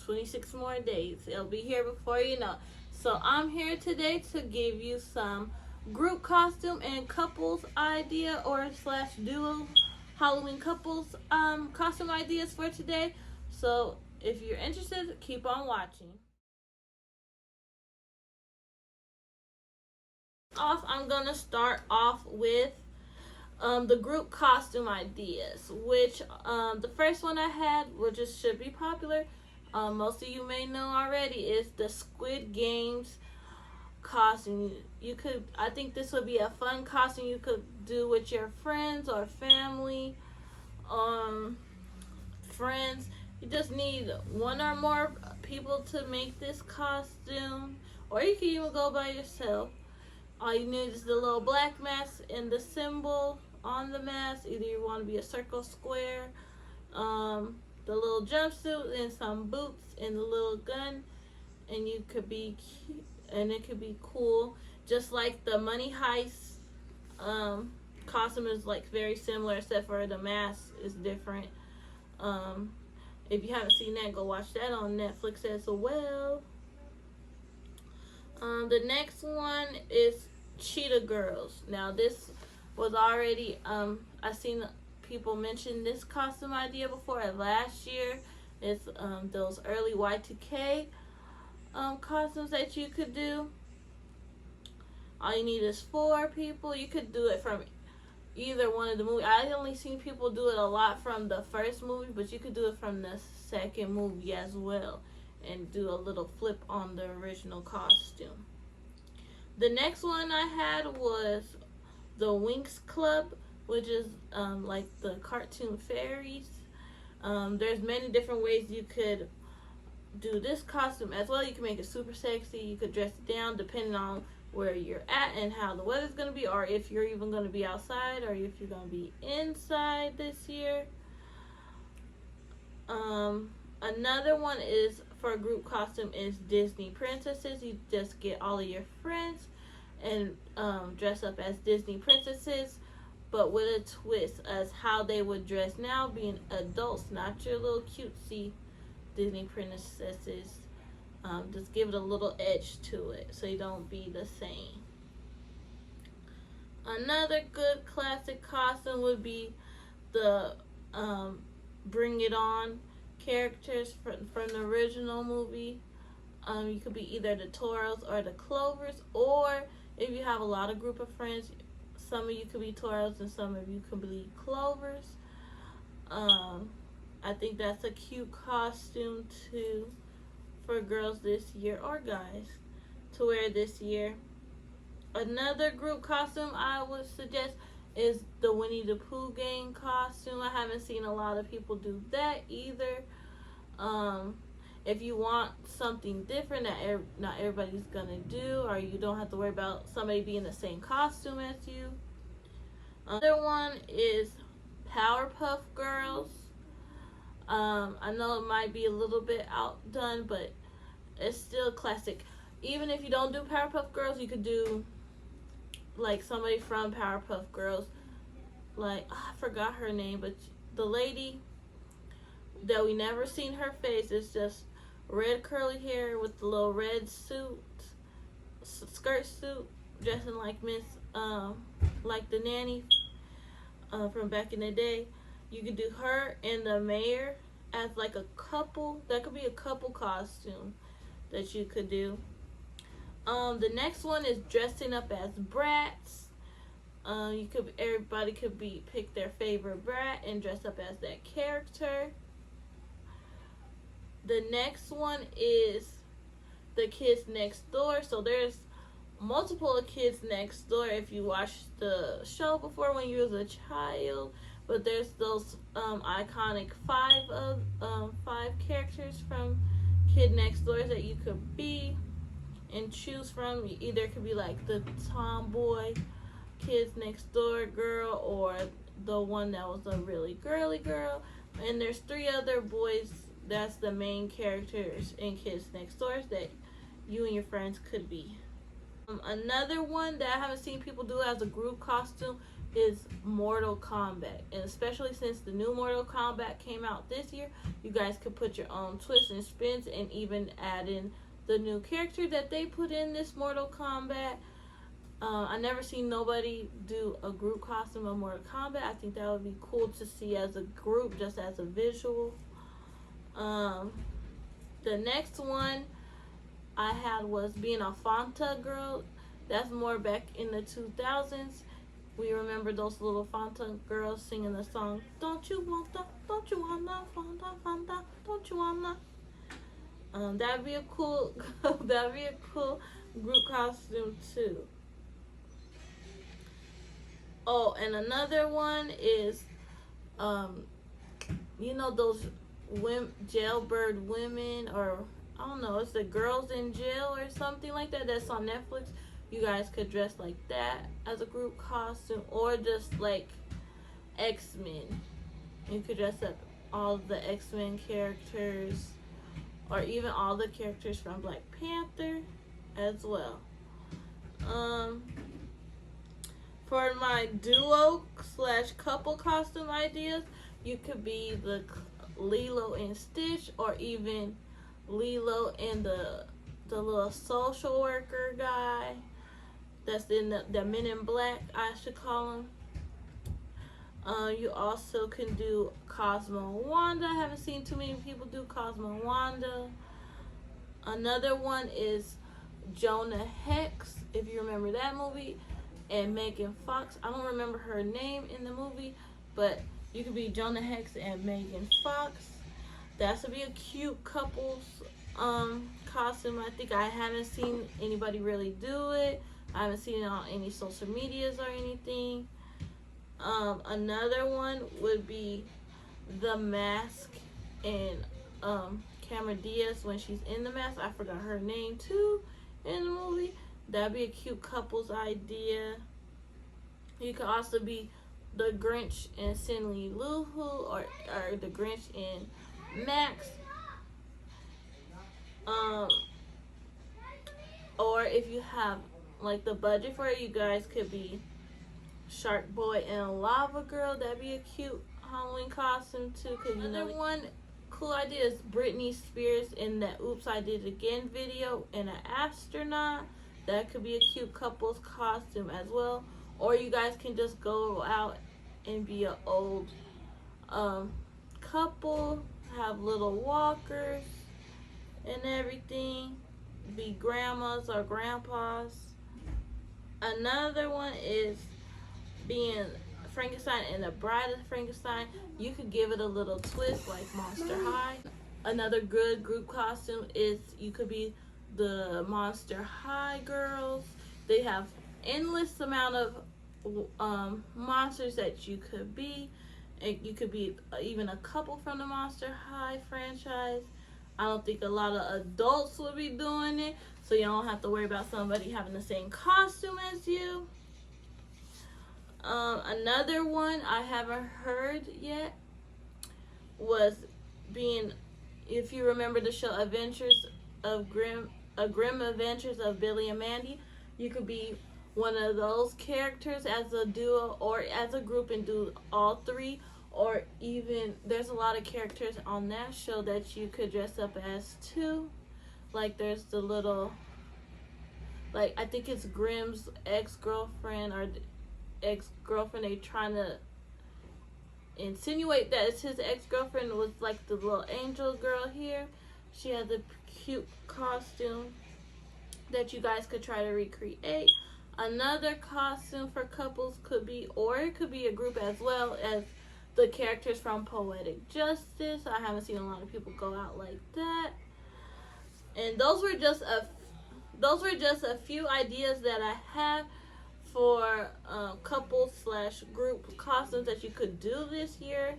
26 more days. It'll be here before you know. So I'm here today to give you some group costume and couples idea or slash duo Halloween couples costume ideas for today. So if you're interested, keep on watching. I'm gonna start off with the group costume ideas, which the first one I had, which should be popular, most of you may know already, is the Squid Games costume. I think this would be a fun costume you could do with your friends or family. Friends, you just need one or more people to make this costume, or you can even go by yourself. All you need is the little black mask and the symbol on the mask. Either you want to be a circle, square, the little jumpsuit and some boots and the little gun, and you could be cute, and it could be cool. Just like the Money Heist costume is like very similar, except for the mask is different. If you haven't seen that, go watch that on Netflix as well. The next one is Cheetah Girls. Now this was already I seen people mention this costume idea before last year. It's those early Y2K costumes that you could do. All you need is 4 people. You could do it from either one of the movies. I only seen people do it a lot from the first movie, but you could do it from the second movie as well and do a little flip on the original costume. The next one I had was the Winx Club, which is like the cartoon fairies. There's many different ways you could do this costume as well. You can make it super sexy. You could dress it down depending on where you're at and how the weather's going to be, or if you're even going to be outside, or if you're going to be inside this year. Another one is for a group costume is Disney princesses. You just get all of your friends and dress up as Disney princesses, but with a twist as how they would dress now, being adults, not your little cutesy Disney princesses. Just give it a little edge to it so you don't be the same. Another good classic costume would be the Bring It On characters from the original movie. You could be either the Toros or the Clovers, or if you have a lot of group of friends, some of you could be Toros and some of you could be Clovers. I think that's a cute costume too for girls this year, or guys to wear this year. Another group costume I would suggest is the Winnie the Pooh gang costume. I haven't seen a lot of people do that either. If you want something different that not everybody's gonna do, or you don't have to worry about somebody being the same costume as you. Another one is Powerpuff Girls. I know it might be a little bit outdone, but it's still classic. Even if you don't do Powerpuff Girls, you could do like somebody from Powerpuff Girls. Like, I forgot her name, but the lady that we never seen her face, is just red curly hair with the little red suit, skirt suit, dressing like like the nanny from back in the day. You could do her and the mayor as like a couple. That could be a couple costume that you could do. The next one is dressing up as Bratz. Everybody could pick their favorite brat and dress up as that character. The next one is the Kids Next Door. So there's multiple Kids Next Door if you watched the show before when you was a child. But there's those iconic 5 characters from Kid Next Door that you could be and choose from. Either it could be like the tomboy Kids Next Door girl, or the one that was a really girly girl. And there's 3 other boys that's the main characters in Kids Next Door that you and your friends could be. Another one that I haven't seen people do as a group costume is Mortal Kombat. And especially since the new Mortal Kombat came out this year, you guys could put your own twists and spins and even add in the new character that they put in this Mortal Kombat. I never seen nobody do a group costume of Mortal Kombat. I think that would be cool to see as a group, just as a visual. The next one I had was being a Fanta Girl. That's more back in the 2000s. We remember those little Fanta girls singing the song, don't you want the Fanta, Fanta, don't you want the? That'd be a cool group costume too. Oh, and another one is, you know those jailbird women, or I don't know, it's the girls in jail or something like that. That's on Netflix. You guys could dress like that as a group costume, or just like X-Men. You could dress up all the X-Men characters, or even all the characters from Black Panther as well. For my duo / couple costume ideas, you could be the Lilo and Stitch, or even Lilo and the little social worker guy that's in the Men in Black, I should call him. You also can do Cosmo and Wanda. I haven't seen too many people do Cosmo and Wanda. Another one is Jonah Hex, if you remember that movie, and Megan Fox. I don't remember her name in the movie, but you could be Jonah Hex and Megan Fox. That would be a cute couples costume. I think I haven't seen anybody really do it. I haven't seen it on any social medias or anything. Another one would be The Mask and Cameron Diaz when she's in the mask. I forgot her name too in the movie. That'd be a cute couples idea. You could also be the Grinch and Cindy Lou Who, or the Grinch and Max. Or if you have like the budget for it, you guys could be Shark Boy and Lava Girl. That'd be a cute Halloween costume too. Cause another one cool idea is Britney Spears in that Oops I Did It Again video and an astronaut. That could be a cute couple's costume as well. Or you guys can just go out and be an old couple, have little walkers and everything, be grandmas or grandpas. Another one is being Frankenstein and the Bride of Frankenstein. You could give it a little twist like Monster High. Another good group costume is you could be the Monster High girls. They have endless amount of monsters that you could be. And you could be even a couple from the Monster High franchise. I don't think a lot of adults will be doing it, so you don't have to worry about somebody having the same costume as you. Another one I haven't heard yet was being, if you remember the show Adventures of Grim Adventures of Billy and Mandy, you could be one of those characters as a duo or as a group and do all three. Or even, there's a lot of characters on that show that you could dress up as too. Like there's the little, like I think it's Grimm's ex-girlfriend or ex-girlfriend. They trying to insinuate that it's his ex-girlfriend. Was like the little angel girl here. She has a cute costume that you guys could try to recreate. Another costume for couples could be, or it could be a group as well as the characters from Poetic Justice. I haven't seen a lot of people go out like that. And those were just a few ideas that I have for couple / group costumes that you could do this year.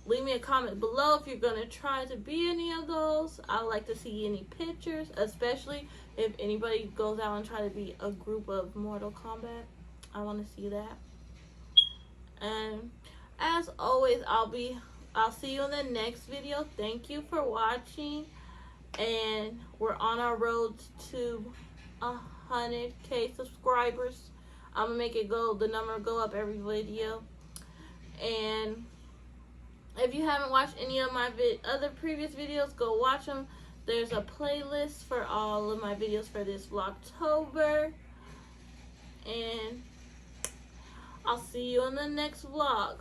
Leave me a comment below if you're going to try to be any of those. I would like to see any pictures, especially if anybody goes out and try to be a group of Mortal Kombat. I want to see that. And as always, I'll see you in the next video. Thank you for watching, and we're on our road to 100K subscribers. I'm gonna make it go, the number go up every video. And if you haven't watched any of my other previous videos, go watch them. There's a playlist for all of my videos for this Vlogtober. And I'll see you in the next vlog.